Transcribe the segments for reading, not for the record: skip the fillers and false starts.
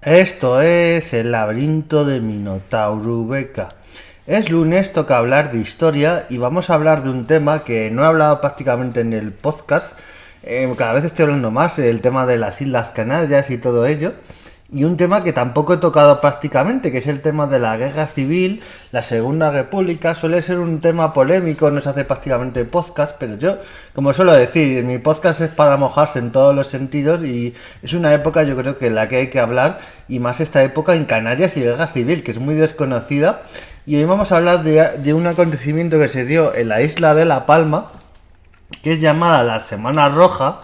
Esto es el laberinto de Minotauro Beca. Es lunes, toca hablar de historia y vamos a hablar de un tema que no he hablado prácticamente en el podcast. Cada vez estoy hablando más, el tema de las Islas Canarias y todo ello. Y un tema que tampoco he tocado prácticamente, que es el tema de la guerra civil, la Segunda República. Suele ser un tema polémico, no se hace prácticamente podcast, pero yo, como suelo decir, mi podcast es para mojarse en todos los sentidos y es una época yo creo que en la que hay que hablar, y más esta época en Canarias y guerra civil, que es muy desconocida. Y hoy vamos a hablar de un acontecimiento que se dio en la isla de La Palma, que es llamada la Semana Roja,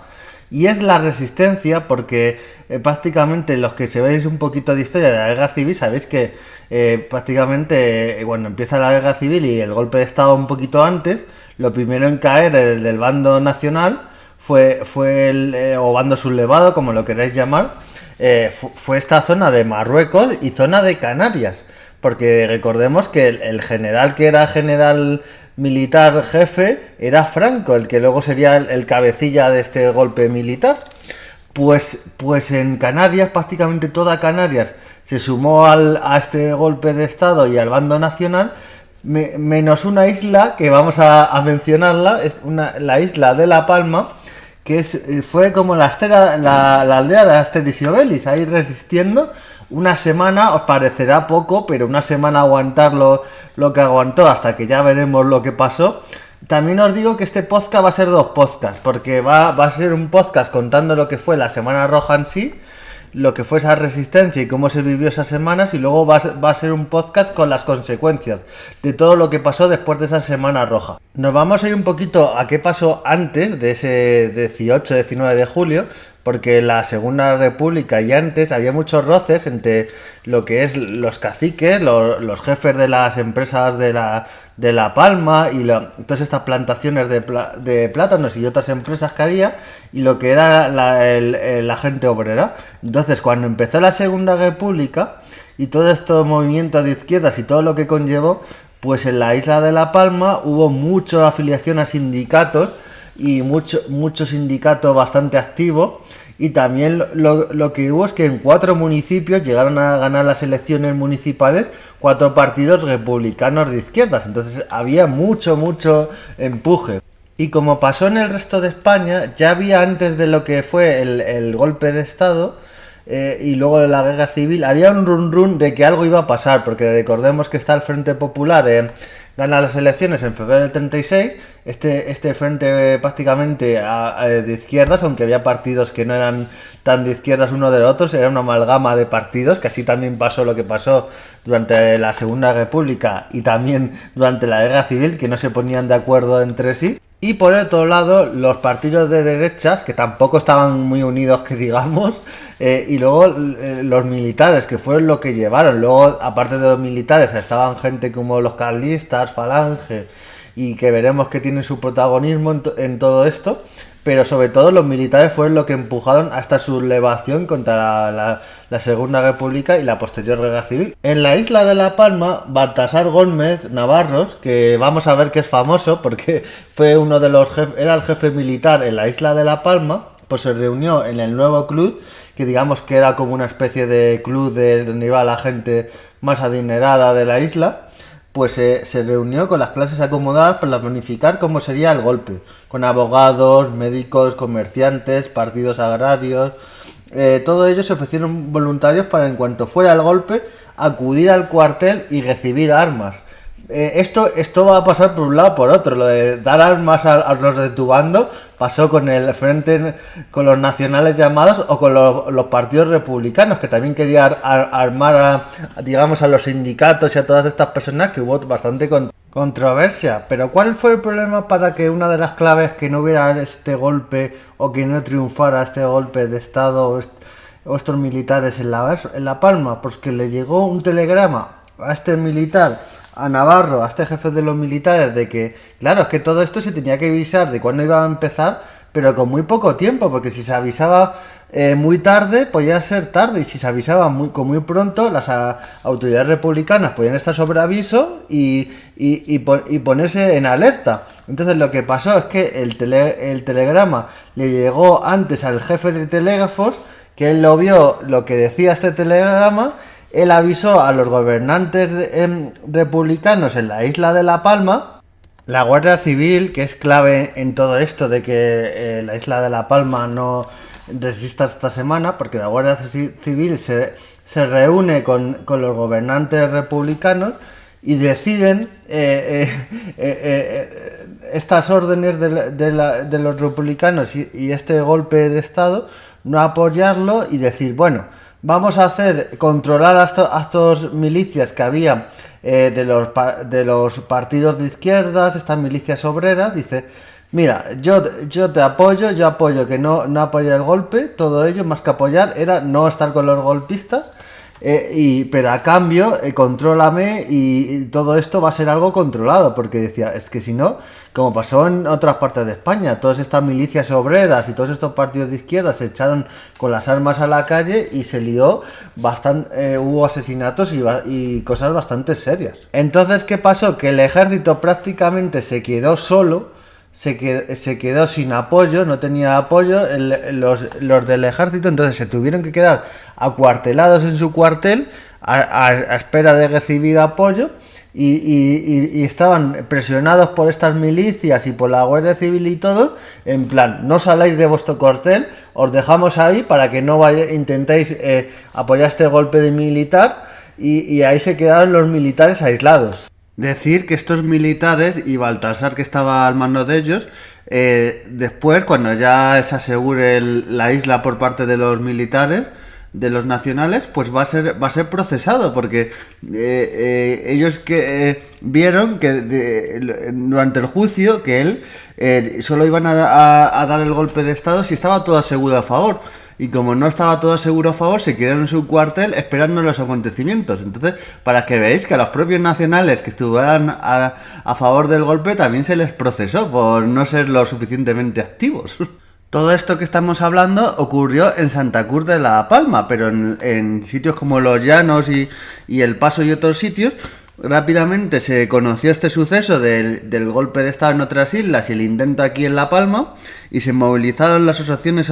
y es la resistencia porque prácticamente los que se veis un poquito de historia de la guerra civil sabéis que prácticamente cuando empieza la guerra civil y el golpe de estado un poquito antes, lo primero en caer el del bando nacional fue el o bando sublevado, como lo queráis llamar, fue esta zona de Marruecos y zona de Canarias, porque recordemos que el general que era general militar jefe era Franco, el que luego sería el cabecilla de este golpe militar. Pues en Canarias, prácticamente toda Canarias se sumó a este golpe de estado y al bando nacional, menos una isla que vamos a mencionarla, es la isla de La Palma, que fue como la aldea de Asterix y Obelix, ahí resistiendo. Una semana os parecerá poco, pero una semana aguantar lo que aguantó, hasta que ya veremos lo que pasó. También os digo que este podcast va a ser dos podcasts, porque va a ser un podcast contando lo que fue la Semana Roja en sí, lo que fue esa resistencia y cómo se vivió esas semanas, y luego va a ser un podcast con las consecuencias de todo lo que pasó después de esa Semana Roja. Nos vamos a ir un poquito a qué pasó antes de ese 18-19 de julio, porque en la Segunda República y antes había muchos roces entre lo que es los caciques, los jefes de las empresas de La Palma y todas estas plantaciones de plátanos y otras empresas que había, y lo que era la gente obrera. Entonces, cuando empezó la Segunda República y todo este movimiento de izquierdas y todo lo que conllevó, pues en la isla de La Palma hubo mucha afiliación a sindicatos y mucho sindicato bastante activo, y también lo que hubo es que en 4 municipios llegaron a ganar las elecciones municipales 4 partidos republicanos de izquierdas. Entonces había mucho empuje. Y como pasó en el resto de España, ya había antes de lo que fue el golpe de estado y luego de la guerra civil, había un run de que algo iba a pasar, porque recordemos que está el Frente Popular, gana las elecciones en febrero del 36, este frente prácticamente de izquierdas, aunque había partidos que no eran tan de izquierdas uno de los otros, era una amalgama de partidos, que así también pasó lo que pasó durante la Segunda República y también durante la Guerra Civil, que no se ponían de acuerdo entre sí. Y por el otro lado, los partidos de derechas, que tampoco estaban muy unidos, que digamos, y luego los militares, que fueron lo que llevaron. Luego, aparte de los militares, estaban gente como los carlistas, Falange, y que veremos que tienen su protagonismo en todo esto. Pero sobre todo los militares fueron lo que empujaron hasta su sublevación contra la Segunda República y la posterior guerra civil. En la isla de La Palma, Baltasar Gómez Navarros, que vamos a ver que es famoso porque fue uno de los era el jefe militar en la isla de La Palma, pues se reunió en el nuevo club, que digamos que era como una especie de club donde iba la gente más adinerada de la isla. Pues se reunió con las clases acomodadas para planificar cómo sería el golpe, con abogados, médicos, comerciantes, partidos agrarios. Todos ellos se ofrecieron voluntarios para, en cuanto fuera el golpe, acudir al cuartel y recibir armas. Esto va a pasar por un lado o por otro. Lo de dar armas a los de tu bando pasó con el frente, con los nacionales llamados, o con los partidos republicanos, que también querían armar digamos a los sindicatos y a todas estas personas, que hubo bastante controversia. Pero ¿cuál fue el problema para que una de las claves que no hubiera este golpe, o que no triunfara este golpe de estado o estos militares en La Palma? Pues que le llegó un telegrama a este militar, a Navarro, a este jefe de los militares, de que, claro, es que todo esto se tenía que avisar de cuándo iba a empezar, pero con muy poco tiempo, porque si se avisaba muy tarde, podía ser tarde, y si se avisaba muy pronto, las autoridades republicanas podían estar sobre aviso y ponerse en alerta. Entonces lo que pasó es que el telegrama le llegó antes al jefe de telégrafos, que él lo vio, lo que decía este telegrama, él avisó a los gobernantes republicanos en la isla de La Palma. La Guardia Civil, que es clave en todo esto de que la isla de La Palma no resista esta semana, porque la Guardia Civil se reúne con los gobernantes republicanos y deciden estas órdenes de los republicanos y este golpe de estado, no apoyarlo y decir, bueno, vamos a controlar a estos milicias que había de los partidos de izquierdas, estas milicias obreras. Dice, mira, yo te apoyo, yo apoyo que no apoya el golpe, todo ello, más que apoyar, era no estar con los golpistas. Pero a cambio, contrólame y todo esto va a ser algo controlado, porque decía, es que si no, como pasó en otras partes de España, todas estas milicias obreras y todos estos partidos de izquierda se echaron con las armas a la calle y se lió bastante, hubo asesinatos y cosas bastante serias. Entonces, ¿qué pasó? Que el ejército prácticamente se quedó solo, se quedó sin apoyo, no tenía apoyo los del ejército, entonces se tuvieron que quedar acuartelados en su cuartel a espera de recibir apoyo y estaban presionados por estas milicias y por la Guardia Civil y todo, en plan, no saláis de vuestro cuartel, os dejamos ahí para que no intentéis apoyar este golpe de militar, y ahí se quedaron los militares aislados. Decir que estos militares y Baltasar, que estaba al mando de ellos, después, cuando ya se asegure la isla por parte de los militares, de los nacionales, pues va a ser procesado, porque ellos vieron que durante el juicio que él solo iban a dar el golpe de estado si estaba todo seguro a favor. Y como no estaba todo seguro a favor, se quedaron en su cuartel esperando los acontecimientos. Entonces, para que veáis que a los propios nacionales que estuvieran a favor del golpe también se les procesó por no ser lo suficientemente activos. Todo esto que estamos hablando ocurrió en Santa Cruz de la Palma, pero en sitios como Los Llanos y El Paso y otros sitios, rápidamente se conoció este suceso del golpe de estado en otras islas y el intento aquí en La Palma, y se movilizaron las asociaciones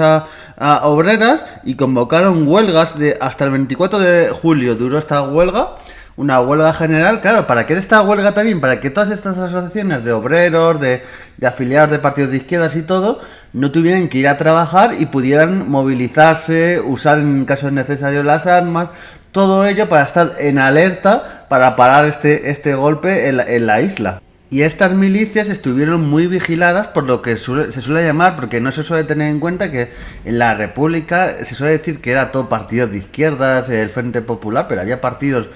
obreras y convocaron huelgas hasta el 24 de julio. Duró esta huelga, una huelga general. Claro, ¿para qué esta huelga también? Para que todas estas asociaciones de obreros, de afiliados de partidos de izquierdas y todo, no tuvieran que ir a trabajar y pudieran movilizarse, usar en casos necesarios las armas, todo ello para estar en alerta para parar este golpe en la isla. Y estas milicias estuvieron muy vigiladas por lo que se suele llamar, porque no se suele tener en cuenta que en la República se suele decir que era todo partidos de izquierdas, el Frente Popular, pero había partidos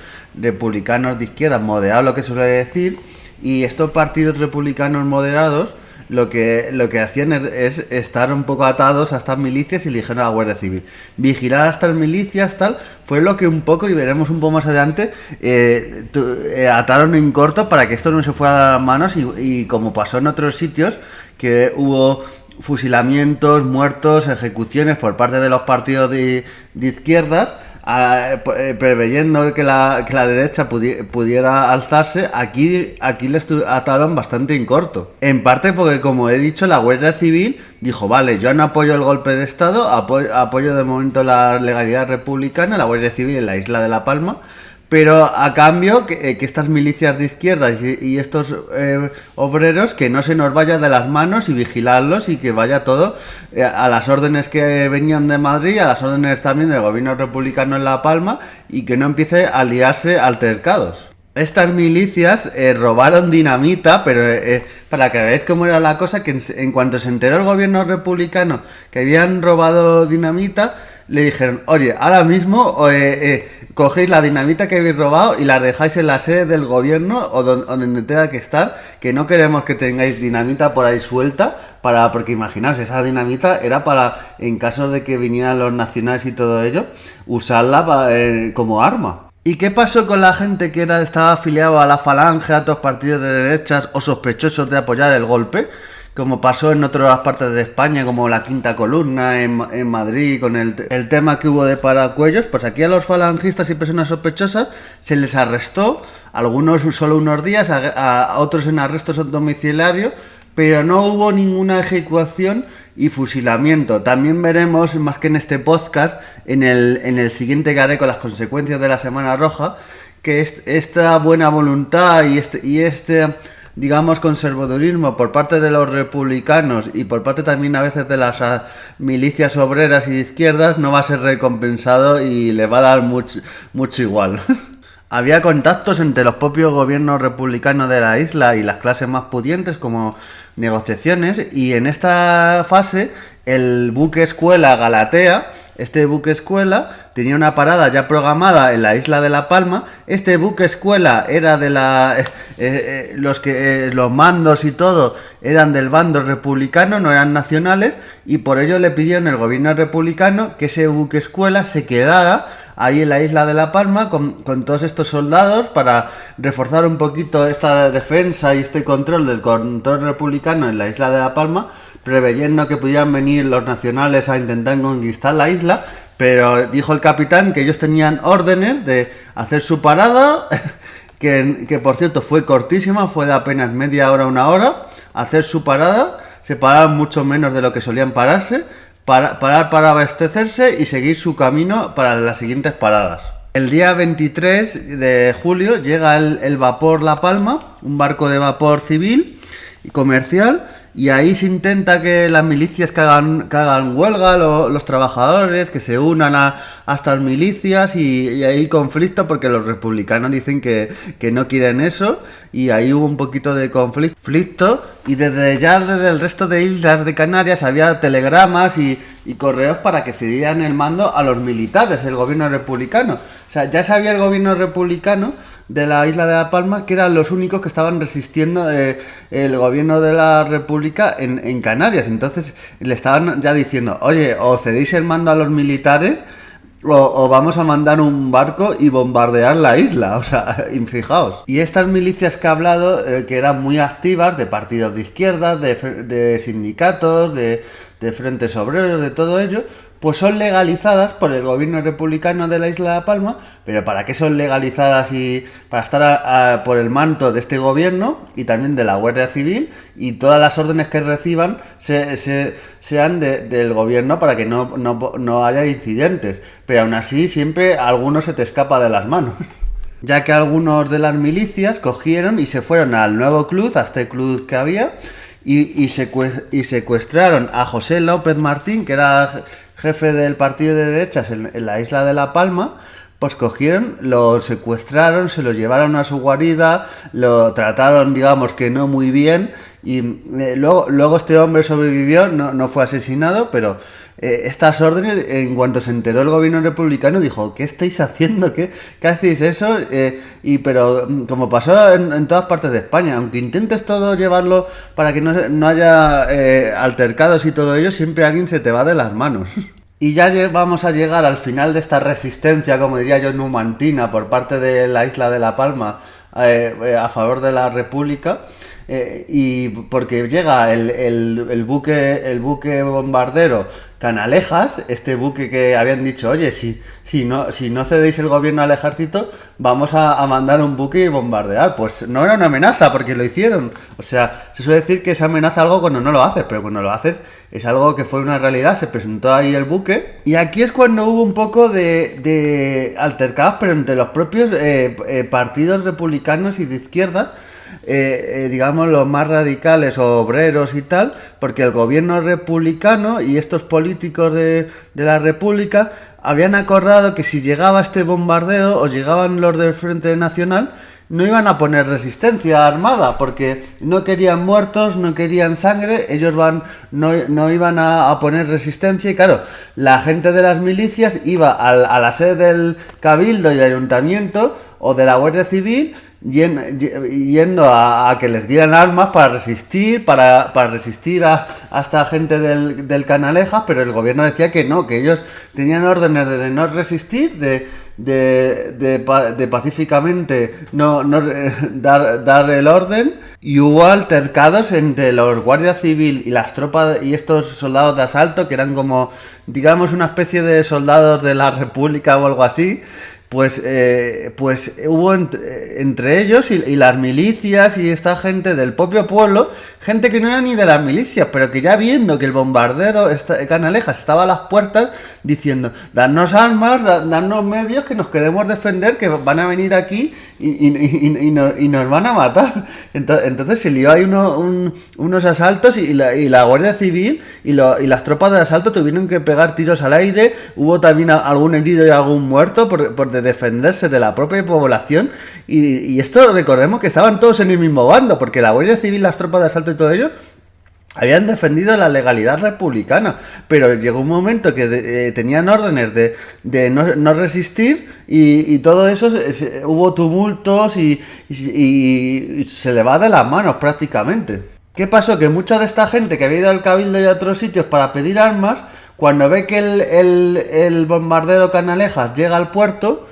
republicanos de izquierdas moderados, lo que se suele decir, y estos partidos republicanos moderados lo que hacían es estar un poco atados a estas milicias y le dijeron a la Guardia Civil, vigilar a estas milicias, tal, fue lo que un poco, y veremos un poco más adelante, ataron en corto para que esto no se fuera a las manos, y como pasó en otros sitios, que hubo fusilamientos, muertos, ejecuciones por parte de los partidos de izquierdas, preveyendo que la derecha pudiera alzarse. Aquí les ataron bastante en corto, en parte porque, como he dicho, la Guardia Civil dijo, vale, yo no apoyo el golpe de estado, apoyo de momento la legalidad republicana, la Guardia Civil en la isla de La Palma, pero a cambio que estas milicias de izquierda y estos obreros, que no se nos vaya de las manos, y vigilarlos, y que vaya todo a las órdenes que venían de Madrid, a las órdenes también del gobierno republicano en La Palma, y que no empiece a liarse altercados. Estas milicias robaron dinamita, pero para que veáis cómo era la cosa, que en cuanto se enteró el gobierno republicano que habían robado dinamita, le dijeron, oye, ahora mismo cogéis la dinamita que habéis robado y la dejáis en la sede del gobierno o donde tenga que estar, que no queremos que tengáis dinamita por ahí suelta, porque imaginaos, esa dinamita era para, en caso de que vinieran los nacionales y todo ello, usarla como arma. ¿Y qué pasó con la gente que estaba afiliado a la Falange, a otros partidos de derechas o sospechosos de apoyar el golpe? Como pasó en otras partes de España, como la Quinta Columna en Madrid, con el tema que hubo de paracuellos. Pues aquí a los falangistas y personas sospechosas se les arrestó, algunos solo unos días, a otros en arrestos domiciliarios, pero no hubo ninguna ejecución y fusilamiento. También veremos, más que en este podcast, en el siguiente que haré con las consecuencias de la Semana Roja, que esta buena voluntad y este digamos conservadurismo por parte de los republicanos y por parte también a veces de las milicias obreras y de izquierdas no va a ser recompensado y le va a dar mucho igual. Había contactos entre los propios gobiernos republicanos de la isla y las clases más pudientes, como negociaciones, y en esta fase el buque escuela Galatea, este buque escuela tenía una parada ya programada en la isla de La Palma. Este buque escuela era de los mandos y todo eran del bando republicano, no eran nacionales, y por ello le pidieron el gobierno republicano que ese buque escuela se quedara ahí en la isla de La Palma con todos estos soldados para reforzar un poquito esta defensa y este control del control republicano en la isla de La Palma, preveyendo que pudieran venir los nacionales a intentar conquistar la isla. Pero dijo el capitán que ellos tenían órdenes de hacer su parada, que por cierto fue cortísima, fue de apenas media hora, una hora, hacer su parada, se paraban mucho menos de lo que solían pararse, parar para abastecerse y seguir su camino para las siguientes paradas. El día 23 de julio llega el vapor La Palma, un barco de vapor civil y comercial, y ahí se intenta que las milicias que hagan huelga, los trabajadores, que se unan a estas milicias, y hay conflicto porque los republicanos dicen que no quieren eso, y ahí hubo un poquito de conflicto, y desde el resto de islas de Canarias había telegramas y correos para que cedieran el mando a los militares, el gobierno republicano. O sea, ya sabía el gobierno republicano de la isla de La Palma que eran los únicos que estaban resistiendo el gobierno de la República en Canarias. Entonces le estaban ya diciendo, oye, o cedéis el mando a los militares o vamos a mandar un barco y bombardear la isla. O sea, fijaos. Y estas milicias que he hablado, que eran muy activas, de partidos de izquierda, de sindicatos, de frentes obreros, de todo ello, pues son legalizadas por el gobierno republicano de la isla de La Palma. Pero ¿para qué son legalizadas? Y para estar por el manto de este gobierno y también de la Guardia Civil, y todas las órdenes que reciban sean del gobierno para que no haya incidentes. Pero aún así siempre alguno se te escapa de las manos. Ya que algunos de las milicias cogieron y se fueron al nuevo club, a este club que había, y secuestraron a José López Martín, que era jefe del partido de derechas en la isla de La Palma. Pues cogieron, lo secuestraron, se lo llevaron a su guarida, lo trataron, digamos que no muy bien, y luego este hombre sobrevivió, no fue asesinado, pero estas órdenes, en cuanto se enteró el gobierno republicano, dijo, ¿qué estáis haciendo? ¿Qué hacéis eso? Pero como pasó en todas partes de España, aunque intentes todo llevarlo para que no haya altercados y todo ello, siempre alguien se te va de las manos. Y ya vamos a llegar al final de esta resistencia, como diría yo, numantina por parte de la isla de La Palma a favor de la República, y porque llega el buque bombardero Canalejas, este buque que habían dicho, oye, si no cedéis el gobierno al ejército, vamos a mandar un buque y bombardear. Pues no era una amenaza, porque lo hicieron. O sea, se suele decir que se amenaza algo cuando no lo haces, pero cuando lo haces es algo que fue una realidad. Se presentó ahí el buque, y aquí es cuando hubo un poco de altercados, pero entre los propios partidos republicanos y de izquierda, digamos los más radicales o obreros y tal, porque el gobierno republicano y estos políticos de la República habían acordado que si llegaba este bombardeo o llegaban los del Frente Nacional, no iban a poner resistencia armada, porque no querían muertos, no querían sangre, ellos no iban a poner resistencia. Y claro, la gente de las milicias iba a la sede del Cabildo y Ayuntamiento o de la Guardia Civil, yendo a que les dieran armas para resistir, para resistir a esta gente del Canalejas, pero el gobierno decía que no, que ellos tenían órdenes de no resistir, de pacíficamente dar el orden. Y hubo altercados entre los guardias civil y las tropas y estos soldados de asalto, que eran como, digamos, una especie de soldados de la República o algo así. pues hubo entre ellos y las milicias y esta gente del propio pueblo, gente que no era ni de las milicias, pero que ya viendo que el bombardero Canalejas estaba a las puertas, diciendo, dadnos armas, dadnos medios, que nos queremos defender, que van a venir aquí y nos van a matar. Entonces se lió ahí unos asaltos y la Guardia Civil y las tropas de asalto tuvieron que pegar tiros al aire. Hubo también algún herido y algún muerto por defenderse de la propia población. Y esto, recordemos que estaban todos en el mismo bando, porque la Guardia Civil, las tropas de asalto y todo ello habían defendido la legalidad republicana, pero llegó un momento que tenían órdenes de no resistir y todo eso, hubo tumultos y se le va de las manos prácticamente. ¿Qué pasó? Que mucha de esta gente que había ido al Cabildo y a otros sitios para pedir armas, cuando ve que el bombardero Canalejas llega al puerto,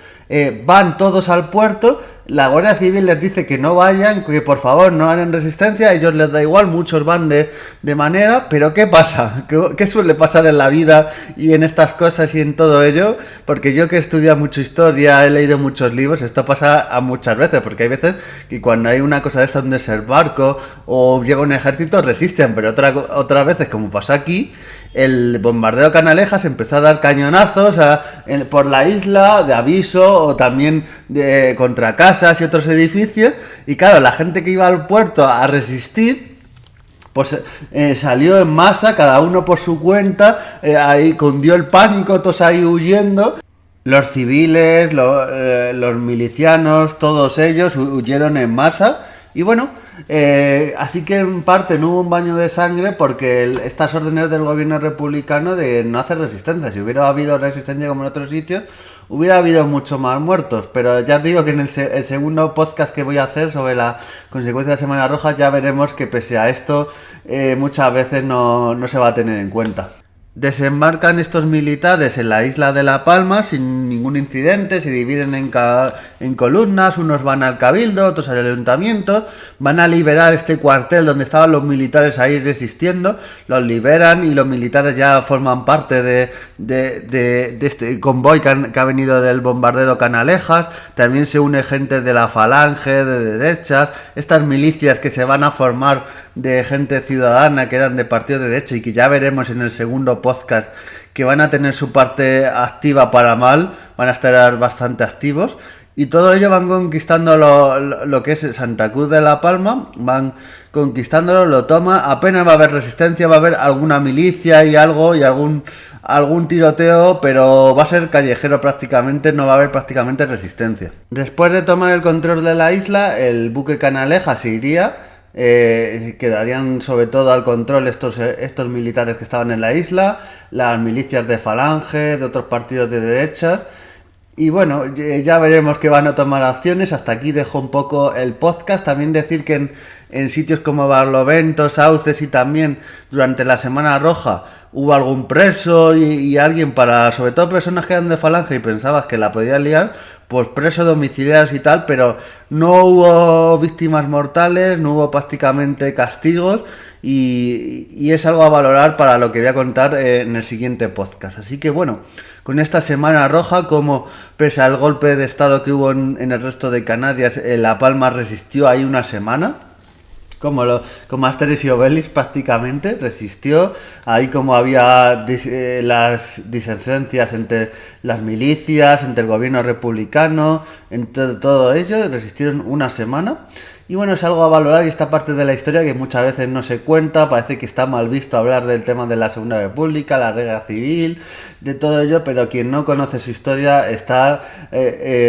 van todos al puerto. La Guardia Civil les dice que no vayan, que por favor no hagan resistencia, a ellos les da igual, muchos van de manera, pero ¿qué pasa? ¿Qué suele pasar en la vida y en estas cosas y en todo ello? Porque yo que he estudiado mucho historia, he leído muchos libros, esto pasa a muchas veces, porque hay veces que cuando hay una cosa de esta, un desembarco o llega un ejército, resisten, pero otras veces, como pasa aquí, el bombardeo Canalejas empezó a dar cañonazos por la isla de aviso o también contra casas y otros edificios, y claro, la gente que iba al puerto a resistir pues salió en masa, cada uno por su cuenta, ahí cundió el pánico, todos ahí huyendo. Los civiles, los milicianos, todos ellos huyeron en masa. Y bueno, así que en parte no hubo un baño de sangre porque estas órdenes del gobierno republicano de no hacer resistencia. Si hubiera habido resistencia como en otros sitios, hubiera habido mucho más muertos. Pero ya os digo que en el segundo podcast que voy a hacer sobre la consecuencia de Semana Roja ya veremos que pese a esto muchas veces no se va a tener en cuenta. Desembarcan estos militares en la isla de La Palma sin ningún incidente, se dividen en columnas, unos van al cabildo, otros al ayuntamiento, van a liberar este cuartel donde estaban los militares ahí resistiendo, los liberan y los militares ya forman parte de este convoy que ha venido del bombardero Canalejas. También se une gente de la Falange, de derechas, estas milicias que se van a formar de gente ciudadana que eran de partido de derecha y que ya veremos en el segundo podcast que van a tener su parte activa para mal, van a estar bastante activos, y todo ello van conquistando lo que es Santa Cruz de La Palma, van conquistándolo, lo toma, apenas va a haber resistencia, va a haber alguna milicia y algún tiroteo, pero va a ser callejero prácticamente, no va a haber prácticamente resistencia. Después de tomar el control de la isla, el buque Canalejas se iría. Quedarían sobre todo al control estos militares que estaban en la isla, las milicias de Falange, de otros partidos de derecha, y bueno, ya veremos que van a tomar acciones. Hasta aquí dejo un poco el podcast. También decir que en sitios como Barlovento, Sauces y también durante la Semana Roja hubo algún preso y alguien, sobre todo personas que eran de Falange y pensabas que la podían liar, pues presos domiciliarios y tal, pero no hubo víctimas mortales, no hubo prácticamente castigos, y es algo a valorar para lo que voy a contar en el siguiente podcast. Así que bueno, con esta Semana Roja, como pese al golpe de estado que hubo en el resto de Canarias, La Palma resistió ahí una semana. Como Asterix y Obelix prácticamente resistió, ahí como había las disentencias entre las milicias, entre el gobierno republicano, entre todo ello, resistieron una semana. Y bueno, es algo a valorar, y esta parte de la historia que muchas veces no se cuenta, parece que está mal visto hablar del tema de la Segunda República, la guerra civil, de todo ello, pero quien no conoce su historia está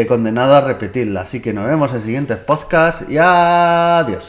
condenado a repetirla. Así que nos vemos en siguientes podcasts y adiós.